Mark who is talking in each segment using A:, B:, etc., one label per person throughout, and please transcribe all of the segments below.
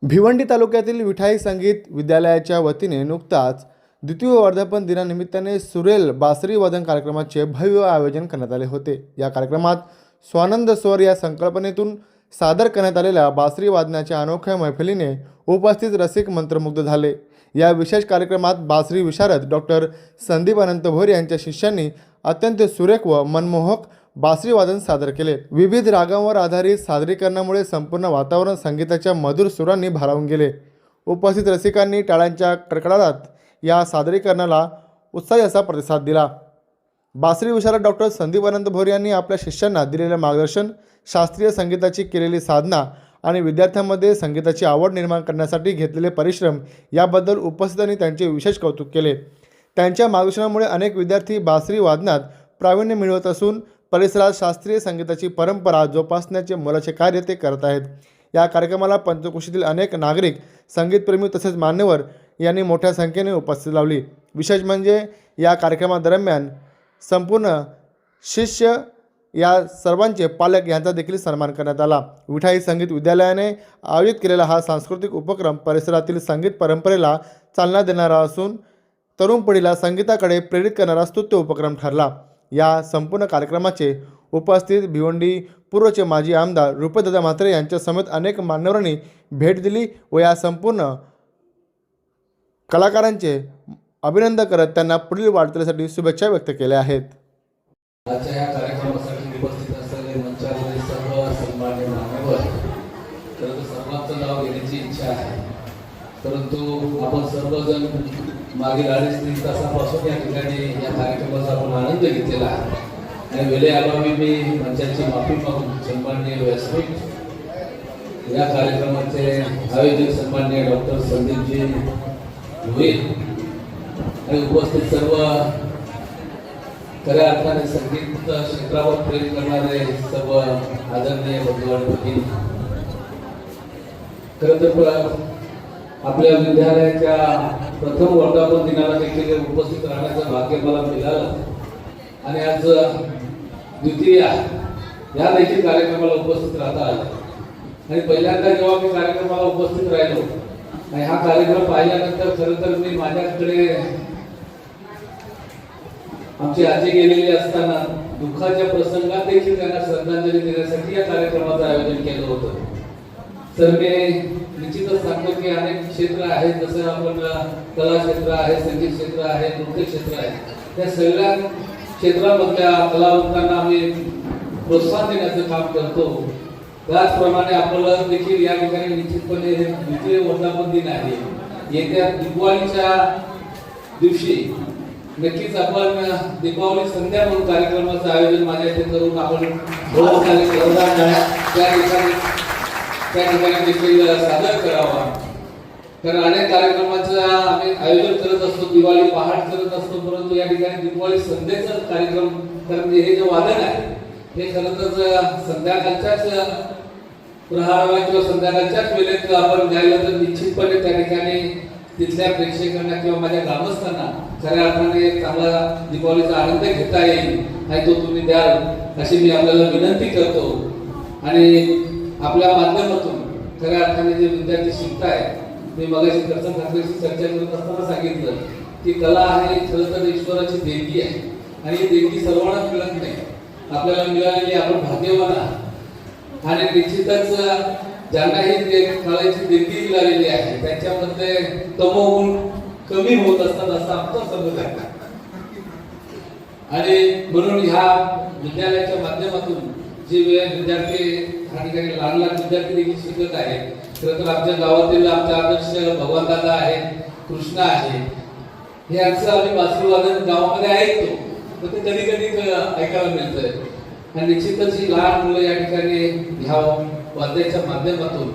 A: भिवंडी तालुक्यातील विठाई संगीत विद्यालयाच्या वतीने नुकताच द्वितीय वर्धापन दिनानिमित्ताने सुरेल बासरी वादन कार्यक्रमाचे भव्य आयोजन करण्यात आले होते। या कार्यक्रमात स्वानंद स्वर या संकल्पनेतून सादर करण्यात आलेल्या बासरी वादनाच्या अनोख्या मैफिलीने उपस्थित रसिक मंत्रमुग्ध झाले। या विशेष कार्यक्रमात बासरी विशारद डॉक्टर संदीप अनंत भोर यांच्या शिष्यांनी अत्यंत सुरेख व मनमोहक बासरी वादन सादर केले। विविध रागांवर आधारित सादरीकरणामुळे संपूर्ण वातावरण संगीताच्या मधुर सुरांनी भारावून गेले। उपस्थित रसिकांनी टाळ्यांच्या कडकडाटात या सादरीकरणाला उत्साही असा प्रतिसाद दिला। बासरी विशारद डॉक्टर संदीप अनंत भोर यांनी आपल्या शिष्यांना दिलेले मार्गदर्शन, शास्त्रीय संगीताची केलेली साधना आणि विद्यार्थ्यांमध्ये संगीताची आवड निर्माण करण्यासाठी घेतलेले परिश्रम याबद्दल उपस्थितांनी त्यांचे विशेष कौतुक केले। त्यांच्या मार्गदर्शनामुळे अनेक विद्यार्थी बासरी वादनात प्रावीण्य मिळवत असून परिसरात शास्त्रीय संगीताची परंपरा जोपासण्याचे मोलाचे कार्य ते करत आहेत। या कार्यक्रमाला पंचक्रोशीतील अनेक नागरिक, संगीतप्रेमी तसेच मान्यवर यांनी मोठ्या संख्येने उपस्थिती लावली। विशेष म्हणजे या कार्यक्रमादरम्यान संपूर्ण शिष्य या सर्वांचे पालक यांचा देखील सन्मान करण्यात आला। विठाई संगीत विद्यालयाने आयोजित केलेला हा सांस्कृतिक उपक्रम परिसरातील संगीत परंपरेला चालना देणारा असून तरुण पिढीला संगीताकडे प्रेरित करणारा स्तुत्य उपक्रम ठरला। या संपूर्ण कार्यक्रमाचे उपस्थित भिवंडी पूर्वचे माजी आमदार रुपेशदादा म्हात्रे यांच्या समेत अनेक मान्यवरांनी भेट दिली व या संपूर्ण कलाकारांचे अभिनंदन करत त्यांना पुढील वाटचालीसाठी शुभेच्छा व्यक्त केल्या आहेत।
B: आजच्या या कार्यक्रमासाठी उपस्थित असलेले मंचावरील सर्व सन्माननीय मान्यवर, खरं सर्वांचं नाव घेण्याची इच्छा आहे, परंतु आपण सर्वजण मागील 2.5 तासापासून या ठिकाणी या कार्यक्रमाचा आपण आनंद घेतलेला आहे आणि वेळेअभावी मी मंचाची माफी मागून सन्माननीय व्यासपीठ या कार्यक्रमाचे आयोजक सन्माननीय डॉक्टर संदीपजी भोईर आणि उपस्थित सर्व खऱ्या अर्थाने संगीत क्षेत्रावर प्रेम करणारे सर्व आदरणीय बंधू आणि भगिनी, खरं तर आपल्या विद्यालयाच्या प्रथम वर्धापन दिनाला देखील उपस्थित राहण्याचं भाग्य मला मिळालं आणि आज द्वितीय या देखील कार्यक्रमाला उपस्थित राहता आलं आणि पहिल्यांदा जेव्हा मी कार्यक्रमाला उपस्थित राहिलो आणि हा कार्यक्रम पाहिल्यानंतर खरं तर मी माझ्याकडे आमची आजी गेलेली असताना दुःखाच्या प्रसंगात देखील त्यांना श्रद्धांजली देण्यासाठी या कार्यक्रमाचं आयोजन केलं होतं। तर मी निश्चितच सांगतो की अनेक क्षेत्र आहेत, जसं आपण कला क्षेत्र आहे, संगीत क्षेत्र आहे, नृत्य क्षेत्र आहे, त्या सगळ्या क्षेत्रामधल्या कलावंतांना आम्ही प्रोत्साहन देण्याचं काम करतो। त्याचप्रमाणे आपलं देखील या ठिकाणी निश्चितपणे हे द्वितीय वर्धापन दिन आहे। येत्या दिवाळीच्या दिवशी नक्कीच आपण दीपावली संध्या म्हणून कार्यक्रमाचं आयोजन माझ्या इथे करून आपण त्या ठिकाणी देखील सादर करावा, कारण अनेक कार्यक्रमाचं आम्ही आयोजन करत असतो, दिवाळी पहाट करत असतो, परंतु या ठिकाणी दिवाळी संध्येचा कार्यक्रम, कारण हे जे वादन आहे हे खरं तर संध्याकाळच्याच प्रहाराला किंवा संध्याकाळच्याच वेळेत आपण गायलं तर निश्चितपणे त्या ठिकाणी तिथल्या प्रेक्षकांना किंवा माझ्या ग्रामस्थांना खऱ्या अर्थाने एक चांगला दीपावलीचा आनंद घेता येईल आणि तो तुम्ही द्याल अशी मी आपल्याला विनंती करतो। आणि आपल्या माध्यमातून खऱ्या अर्थाने जे विद्यार्थी शिकताय, मी मगाशी करसन ठाकरेशी चर्चा करत असताना सांगितलं की कला आहे खरं तर ईश्वराची देणगी आहे आणि ही देणगी सर्वांना मिळत नाही, आपल्याला मिळालेली आपण भाग्यवान आहात आणि निश्चितच ज्यांना ही कलेची देणगी मिळालेली आहे त्यांच्यामध्ये तमोगुण कमी होत असतात असं आमचा समज आहे आणि म्हणून ह्या विद्यालयाच्या माध्यमातून जे विद्यार्थी या ठिकाणी लहान विद्यार्थी देखील शिकत आहेत, खरं तर आमच्या गावातील आमचे आदर्श भगवान दादा आहेत, कृष्णा आहे, हे आमचं आम्ही बासरी वादन गावामध्ये ऐकतो, तर ते कधी कधी ऐकायला मिळतंय आणि निश्चितच ही लहान मुलं या ठिकाणी ह्या वाद्याच्या माध्यमातून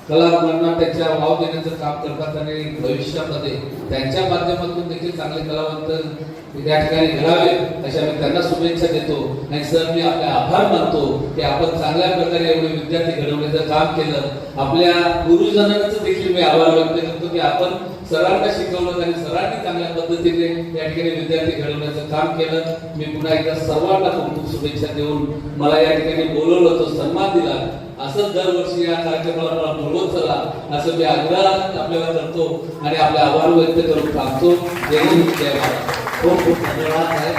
B: कलाकारांना त्यांच्या वाव देण्याचं काम करतात आणि भविष्यामध्ये त्यांच्या माध्यमातून देखील चांगले कलावंत या ठिकाणी घडावे अशा मी त्यांना शुभेच्छा देतो आणि सर मी आपले आभार मानतो की आपण चांगल्या प्रकारे एवढे विद्यार्थी घडवण्याचं काम केलं। आपल्या गुरुजनांचं देखील मी आभार व्यक्त करतो की आपण सरांना शिकवलं आणि सरांनी चांगल्या पद्धतीने या ठिकाणी विद्यार्थी घडवण्याचं काम केलं। मी पुन्हा एकदा सर्वांना खूप खूप शुभेच्छा देऊन मला या ठिकाणी बोलवलं, तो सन्मान दिला, असंच दरवर्षी या कार्यक्रमाला मला बोलवत चला असं मी आग्रह आपल्याला करतो आणि आपले आभार व्यक्त करून थांबतो. जय हिंद जय भारत. खूप खूप धन्यवाद आहे.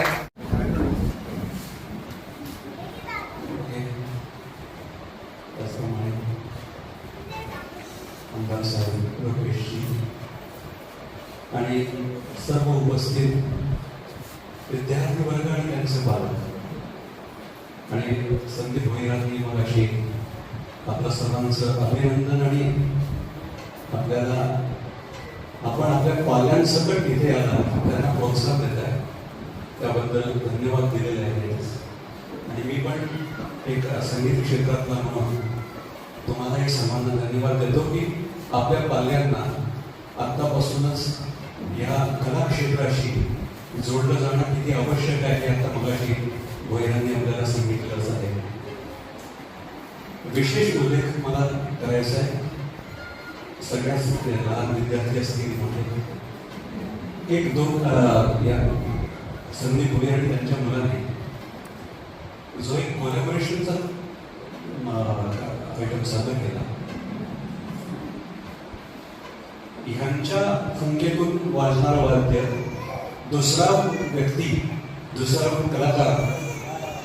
C: आमदार साहेब लोकेशजी आणि सर्व उपस्थित विद्यार्थी वर्ग आणि त्यांचे पालक आणि संदीप भैरांनी मगाशी आपलं सर्वांचं अभिनंदन आणि आपल्याला आपण आपल्या पाल्यांसकट इथे आला त्यांना प्रोत्साहन देत आहे त्याबद्दल धन्यवाद दिलेले आहेत. आणि मी पण एक संगीत क्षेत्रातला म्हणून तुम्हालाही समान धन्यवाद देतो की आपल्या पाल्यांना आत्तापासूनच या कला क्षेत्राशी जोडलं जाणं किती आवश्यक आहे हे आता मगाशी भैरांनी आपल्याला सांगितलंच आहे. विशेष उल्लेख मला करायचा आहे सगळ्याच लहान विद्यार्थी असतील मोठे एक दोन या संदीप भुले आणि त्यांच्या मुलाने जो एक कोलॅबोरेशनचा आयटम सादर केला ह्यांच्या फुंकेतून वाजणारं वाद्य दुसरा व्यक्ती दुसरा कलाकार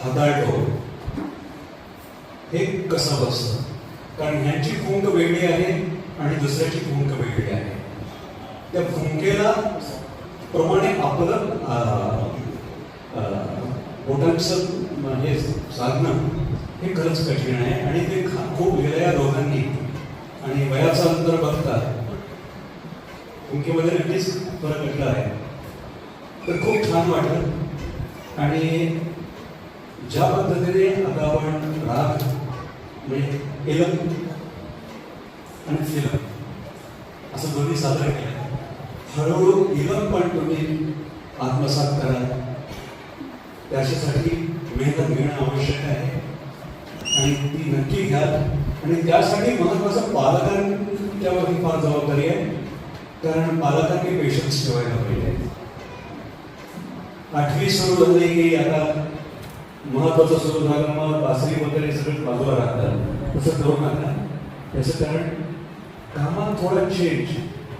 C: हाताळतो हे कसं बसतं कारण ह्यांची फुंक वेगळी आहे आणि दुसऱ्याची फुंक वेगळी आहे. त्या फुंकेला प्रमाणे आपलं बोटांचं हे साधणं हे खरंच कठीण आहे आणि ते खूप वेगळ्या दोघांनी आणि वयाचं अंतर बघता फुंकेमध्ये नक्कीच फरक पडला आहे. तर खूप छान वाटलं आणि ज्या पद्धतीने आता आपण राग म्हणजे एलम आणि फिलम असं दोन्ही सादर केलं हळूहळू इलम पण तुम्ही आत्मसात करा त्याच्यासाठी मेहनत घेणं आवश्यक आहे आणि ती नक्की घ्या आणि त्यासाठी महत्वाचं पालकांच्यावरती फार जबाबदारी आहे कारण पालकांनी पेशन्स ठेवायला पाहिजे. 8वी सुरू झाली की आता महत्वाचं सुरू झालं मग बासरी वगैरे सगळं बाजूला राहतात तसं करू नका. त्याचं कारण कामात थोडा चेंज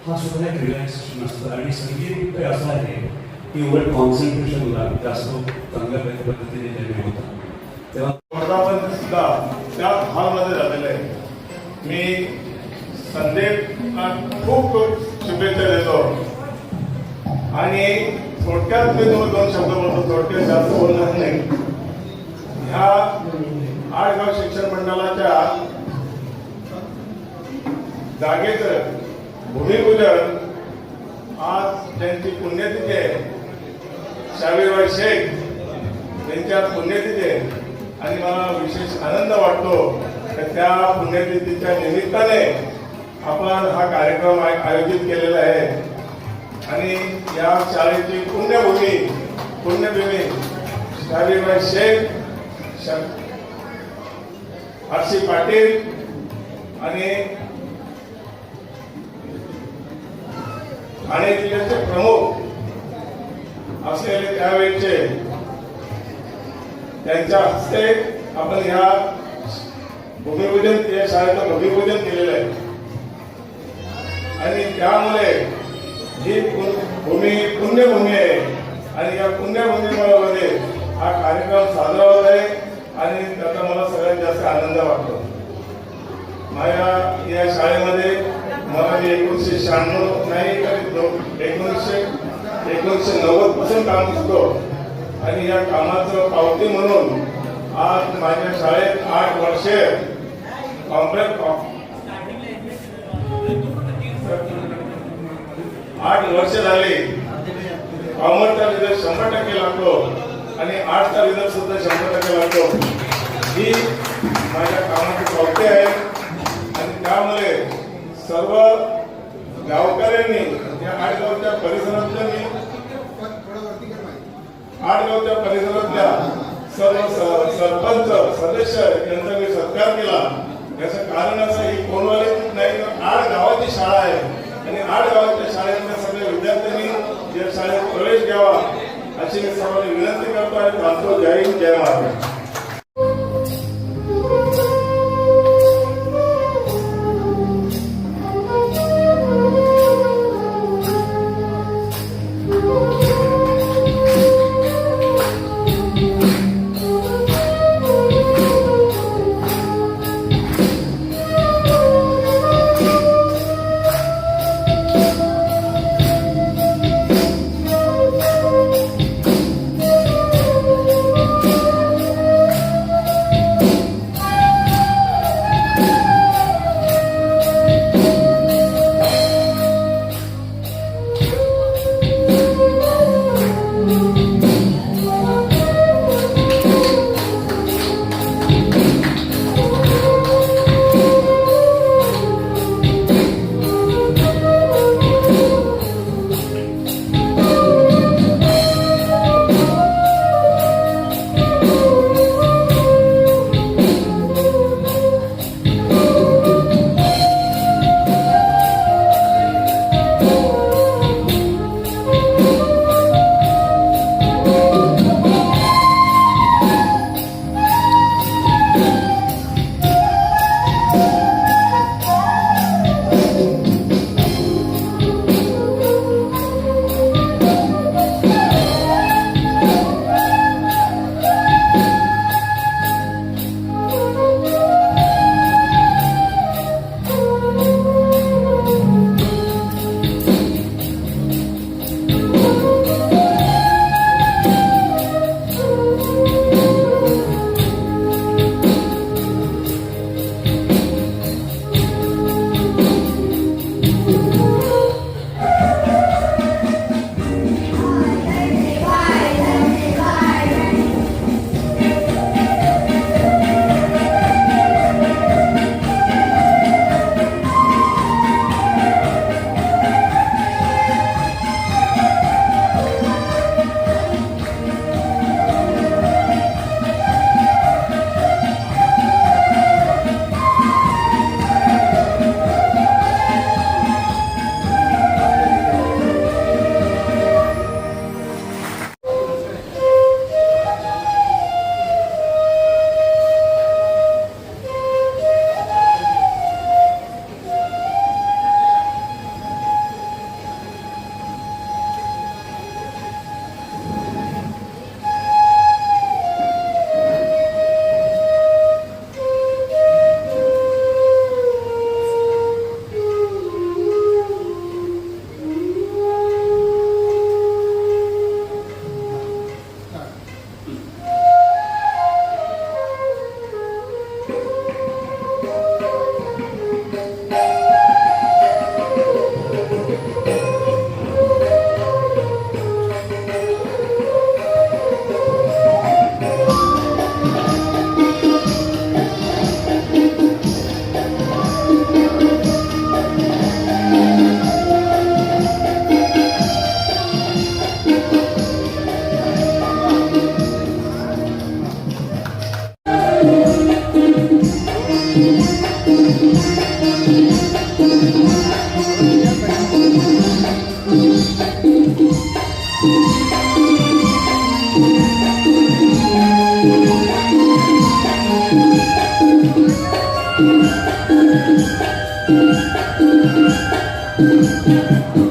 C: हा सुद्धा एक रिलॅक्सेशन असतं आणि संगीत असं आहे की उलट कॉन्सन्ट्रेशन जास्त चांगल्या पद्धतीने निर्णय होता. तेव्हा
D: वर्धापन सुद्धा त्या हॉलमध्ये झालेलं आहे. मी संदीपला खूप खूप शुभेच्छा देतो आणि थोडक्यात मी दोन शब्द बोलतो थोडक्यात जास्त बोलणार नाही. ह्या आडगाव शिक्षण मंडळाच्या जागेचं भूमिपूजन आज त्यांची पुण्यतिथी आहे. शाहीरबाई शेख त्यांच्या पुण्यतिथी आहे आणि मला विशेष आनंद वाटतो की त्या पुण्यतिथीच्या निमित्ताने आपण हा कार्यक्रम आयोजित केलेला आहे आणि या शाळेची पुण्यभूमी शाहीरबाई शेख आरसी पाटील आणि ठाणे जिल्ह्याचे प्रमुख असलेले त्यावेळेचे त्यांच्या हस्ते आपण ह्या भूमिपूजन या शाळेचं भूमिपूजन केलेलं आहे आणि त्यामुळे ही पुण्यभूमी आहे आणि या पुण्यभूमीमध्ये हा कार्यक्रम साजरा होत आहे आणि त्याचा मला सगळ्यात जास्त आनंद वाटतो. माझ्या या शाळेमध्ये मला 1996 नाही तर 1990 पासून काम करतो आणि या कामाचं पावती म्हणून आज माझ्या शाळेत 8 वर्षे कॉम्प्लेक्स 8 वर्ष झाली. कॉमर्सचा रिझल्ट 100% लागतो आणि आर्ट्सचा रिझल्ट सुद्धा 100% लागतो. ही माझ्या कामाची पावती आहे आणि त्यामुळे सर्व गावकऱ्यांनी या आडगावच्या परिसरातल्या सर्व सरपंच सदस्य यांचा मी सत्कार केला. याचं कारण असं ही कोणवाले नाही तर 8 गावाची शाळा आहे आणि 8 गावाच्या शाळेतल्या सगळ्या विद्यार्थ्यांनी या शाळेत प्रवेश घ्यावा अशी मी सर्वांनी विनंती करतो आणि सांगतो. जय हिंद जय महाराष्ट्र.
E: Thank you.